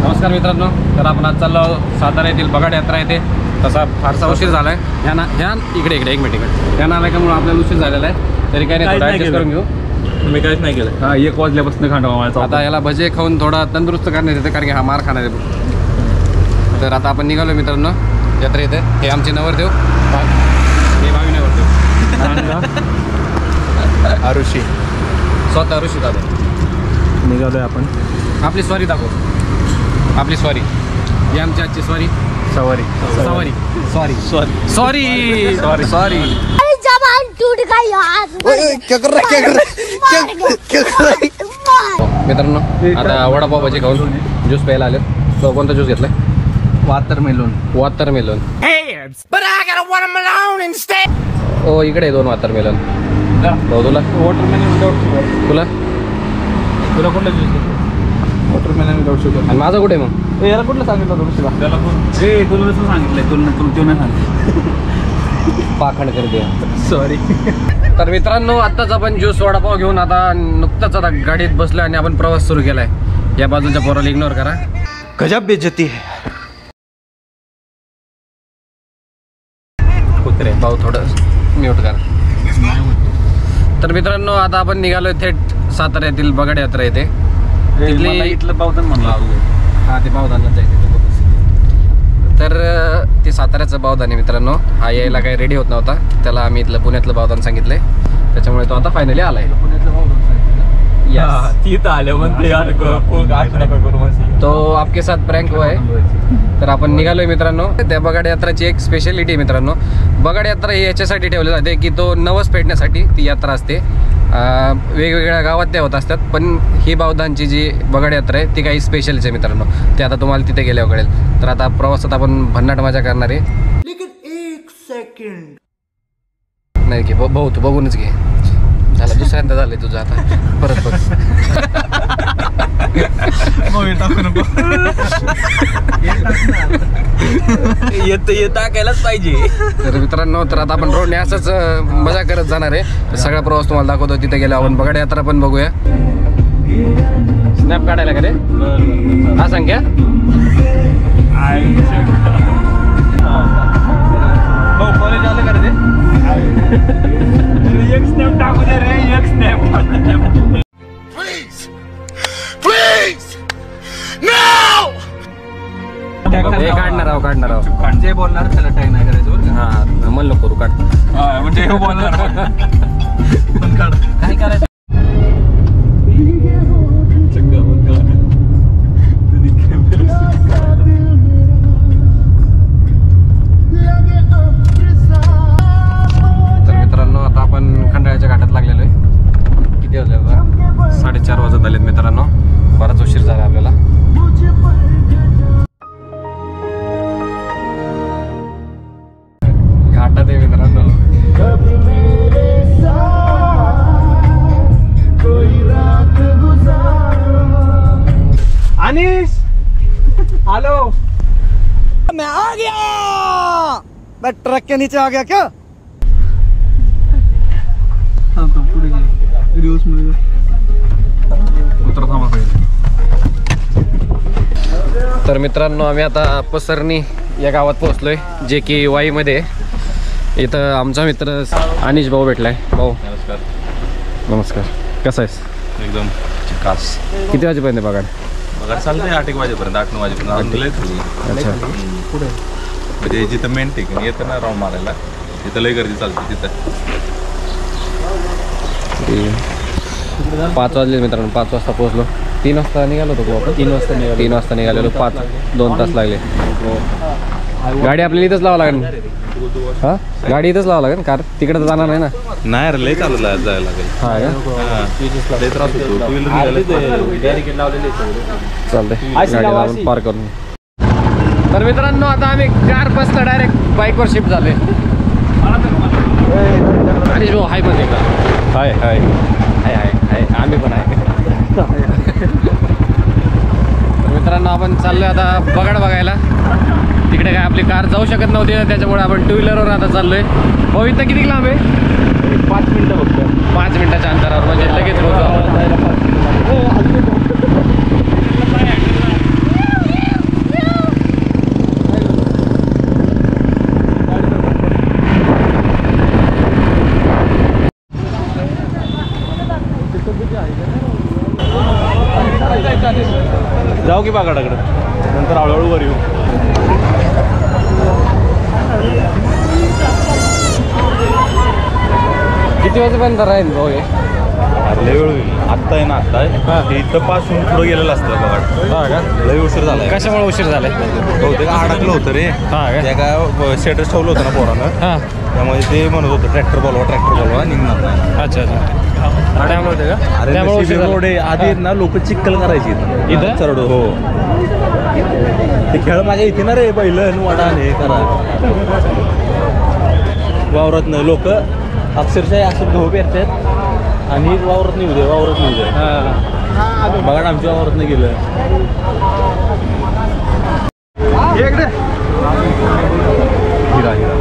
नमस्कार मित्रांनो, तर आपण आज चाललो सातारा येथील बगाड यात्रा येते. तसा फारसा उशीर झाला आहे. ह्या इकडे एक मिनिट ह्या नालायकामुळे आपल्याला उशीर झालेला आहे. तरी काही नाही, थोडा ॲडजस्ट करून घेऊ. मी काहीच नाही केलं. हा, 1 वाजल्यापासून खांडवा. आता याला भजे खाऊन थोडा तंदुरुस्त करण्यात येते, कारण की हा मार खाणार आहे. तर आता आपण निघालो मित्रांनो यात्रा येते. हे आमचे नवरदेव, हे भावी नवरदेव आरुषी, स्वतः ऋषी दादा. निघालोय आपण. आपली स्वारी दाखव, आपली स्वारी. ही आमची आजची स्वारी. सवारी जबान टूट गई यार. क्या कर रहा है? मित्रांनो आता वडापाव भजी खाऊन ज्यूस प्यायला आले. तो कोणता ज्यूस घेतलाय? वाटरमेलन. ओ इकडे 2 वाटरमेलन. तुला कुठला ज्यूस? Watermelon without sugar. आणि माझं कुठे मग? याला कुठलं सांगितलं तुला? त्याला तुला कसं सांगितलंय? तुला नाही सांगितलं. पाखंड करते. सॉरी. तर मित्रांनो आत्ताच आपण ज्यूस वडापाव घेऊन आता नुकताच आता गाडीत बसलो आणि आपण प्रवास सुरू केलाय. या बाजूच्या पोराला इग्नोर करा. गजब बेइज्जती है. कुत्रे भाऊ थोडं म्यूट करा. तर मित्रांनो आता आपण निघालोय थेट सातारा येथील बगाड यात्रा येते. इथलं बावधन म्हणलं. हा, ते बावधानला जायचं. तर ते साताऱ्याचं बावधान आहे मित्रांनो. हा यायला काही रेडी होत नव्हता, त्याला आम्ही इथलं पुण्यातलं बावधान सांगितलंय, त्याच्यामुळे तो आता फायनली आलाय. तो आपके साथ प्रँक हुआ है. तर आपण निघालोय मित्रांनो. त्या बगाड यात्राची एक स्पेशालिटी आहे मित्रांनो. बगाड यात्रा ही याच्यासाठी ठेवली जाते की तो नवस फेडण्यासाठी ती यात्रा असते. वेगवेगळ्या गावात त्या होत असतात, पण ही बावधानची जी बगाड यात्रा आहे ती काही स्पेशलच आहे मित्रांनो. ते आता तुम्हाला तिथे गेल्यावर कळेल. तर आता प्रवासात आपण भन्नाट मजा करणार आहे. लेकिन 1 सेकंड नाही घे भाऊ, तू बघूनच घे. झालं, दुसऱ्यांदा झालंय तुझं. आता परत बघ. टाकायलाच पाहिजे. तर मित्रांनो तर आता आपण रोडने असंच मजा करत जाणार आहे. सगळा प्रवास तुम्हाला दाखवतो. तिथे गेलो आपण बगाड यात्रा पण बघूया. स्नॅप काढायला का रे? हा संख्या कॉलेज आलं का रे? एक स्नॅप टाकू दे रे. एक स्नॅप. काढणार आहो. जे बोलणार त्याला टाइम नाही करायचं बरं का? हा, म्हणलं करू काढ. म्हणजे हे बोलणार पण काढ. काय करायचं? तर मित्रांनो आता आपण खंडाळ्याच्या घाटात लागलेलो आहे. किती वाजले आता? 4:30 वाजत आलेत मित्रांनो. बराच उशीर झाला आपल्याला. घाटात आहे मित्रांनो. अनीस हेलो. मैं आ गया. मैं ट्रक के नीचे आ गया क्या? हाँ तो पुढे रिव्ह्यूज मध्ये उतर थांबा पाहिजे. तर मित्रांनो आम्ही आता पसरणी या गावात पोहोचलोय, जे की वाईमध्ये. इथं आमचा मित्र अनिश भाऊ भेटलाय. भाऊ नमस्कार. नमस्कार. कसा आहेस? एकदम खास. किती वाजेपर्यंत बघा? बघा चालतंय 8-1 वाजेपर्यंत. 8-9 वाजेपर्यंत लय थोडी. अच्छा. पुढे म्हणजे जिथं मेन ठिकाण येतं ना राऊंड मारायला, तिथं लय गर्दी चालते. तिथं 5 वाजले मित्रांनो. 5 वाजता पोहोचलो. 3 वाजता निघालो होतो आपण. 3 वाजता निघालेलो. 2 तास लागले. गाडी आपल्याला इथंच लावा लागेल. हा, गाडी इथंच लावा लागेल. कार तिकडे तर जाणार नाही ना. नाही रे, लय चालू जायला लागेल. हा का? लय त्रास होतो. टू व्हीलर चालतंय, गाडी लावून पार करून. तर मित्रांनो आता आम्ही कार बसला डायरेक्ट बाईकवर शिफ्ट झाले. आणि जो हाय मध्ये का? हाय हाय हाय हाय हाय. आम्ही पण आहे. मित्रांनो आपण चाललोय आता बगाड बघायला. तिकडे काय आपली कार जाऊ शकत नव्हती, त्याच्यामुळे आपण 2 व्हीलरवर आता चाललोय. भाऊ इथं किती लांब आहे? 5 मिनिटं फक्त. 5 मिनिटाच्या अंतरावर, म्हणजे लगेच पोहोचू. जाऊ की बागाडाकडे नंतर हळूहळू वर येऊ. किती वाजेपर्यंत राहील भाऊ हे? लय वेळ होईल. आत्ता आहे ना आत्ता आहे इथं पासून पुढं गेलेलं असतं बघा. हा का? लय उशीर झाला. कशामुळे उशीर झालाय? बहुतेक अडकलं होतं रे. त्या काय स्टेटस ठेवलं होतं ना पोरानं. हां त्यामुळे ते म्हणत होतं ट्रॅक्टर बोलवा निघणार नाही. अच्छा अच्छा त्यामुळे होते का? अरे त्यामुळे उशीर झाला. रोड आहे आधी ना लोक चिक्कल करायची इथं? चरड हो. ते खेळ माझ्या इथे ना रे बैलन वडा हे करा वावरात न लोक अक्षरशः असं गहू पेरतात आणि वावरात निघू दे बघा आमच्या वावरात नाही गेलं. हिरा हिरा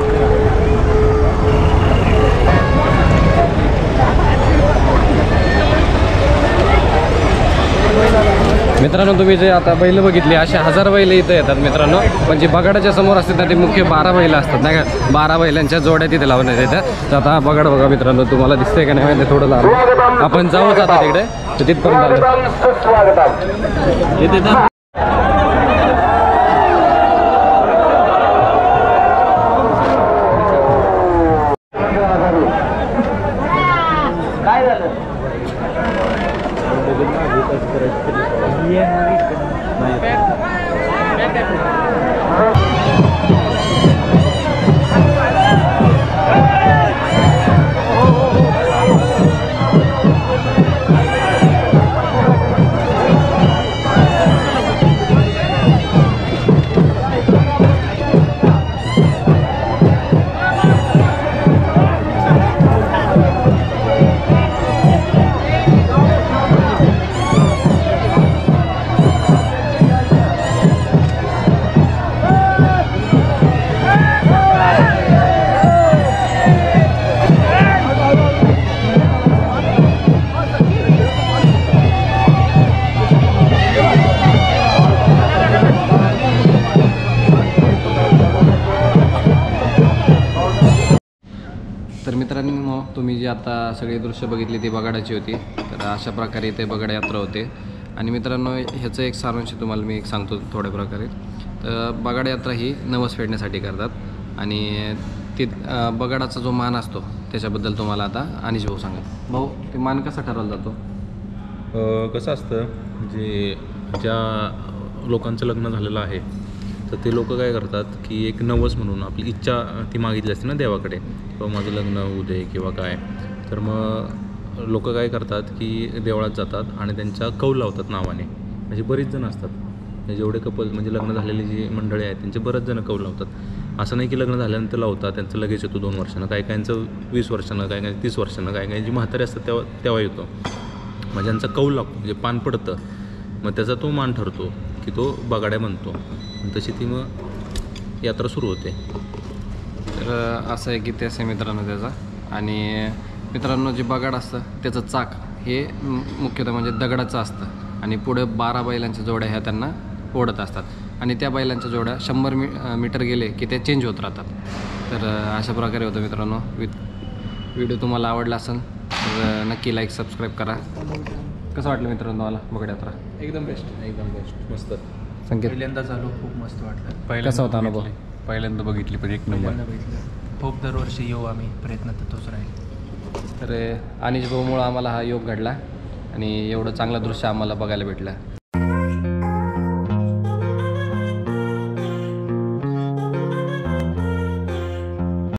मित्रांनो तुम्ही जे आता बैल बघितली असे 1000 बैल इथं येतात मित्रांनो. पण जे बगाडाच्या समोर असतात ना ते मुख्य 12 बैल असतात नाही का. 12 बैलांच्या जोड्या तिथे लावण्यात येतात. तर आता बगाड बघा मित्रांनो तुम्हाला दिसतंय का नाही माहिती थोडं लांब. आपण जाऊच आता तिकडे तर तिथपर्यंत आलो. तर मित्रांनो तुम्ही जी आता सगळी दृश्य बघितली ती बगाडाची होती. तर अशा प्रकारे इथे बगाड यात्रा होते. आणि मित्रांनो ह्याचं एक सारांश तुम्हाला मी एक सांगतो थोड्या प्रकारे. तर बगाड यात्रा ही नवस फेडण्यासाठी करतात. आणि ती बगाडाचा जो मान असतो त्याच्याबद्दल तुम्हाला आता अनिश भाऊ सांगा. भाऊ ते मान कसा ठरवला जातो? कसं असतं जे ज्या लोकांचं लग्न झालेलं आहे तर ते लोक काय करतात की एक नवस म्हणून आपली इच्छा ती मागितली असते ना देवाकडे किंवा माझं लग्न होऊ दे किंवा काय. तर मग लोक काय करतात की देवळात जातात आणि त्यांच्या कौल लावतात नावाने. म्हणजे बरीच जण असतात जेवढे कपल म्हणजे लग्न झालेली जी मंडळी आहेत त्यांचे बरेच जण कौल लावतात. असं नाही की लग्न झाल्यानंतर लावतात त्यांचं लगेच येतो 2 वर्षानं. काही काहींचं 20 वर्षानं काही काही 30 वर्षानं काही काही जी म्हातारी असतात तेव्हा येतो. मग ज्यांचा कौल लागतो म्हणजे पान पडतं मग त्याचा तो मान ठरतो की तो बगाड्या बनतो. तशी ती मग यात्रा सुरू होते. तर असं आहे की ते असे मित्रांनो त्याचा. आणि मित्रांनो जे बगाड असतं त्याचं चाक हे मुख्यतः म्हणजे दगडाचं असतं. आणि पुढे 12 बैलांच्या जोड्या ह्या त्यांना ओढत असतात. आणि त्या बैलांच्या जोड्या 100 मीटर गेले की ते चेंज होत राहतात. तर अशा प्रकारे होतं मित्रांनो. व्हिडिओ तुम्हाला आवडला असेल तर नक्की लाईक सबस्क्राईब करा. कसं वाटलं मित्रांनो मला बगाड यात्रा? एकदम बेस्ट मस्त. संकेत पहिल्यांदा झालो, खूप मस्त वाटलं. कसा होता अनुभव? पहिल्यांदा बघितली पण एक नंबर. खूप दरवर्षी येऊ आम्ही, प्रयत्न तर तोच राहील. तर अनिश भाऊमुळं आम्हाला हा योग घडला आणि एवढं चांगलं दृश्य आम्हाला बघायला भेटलं.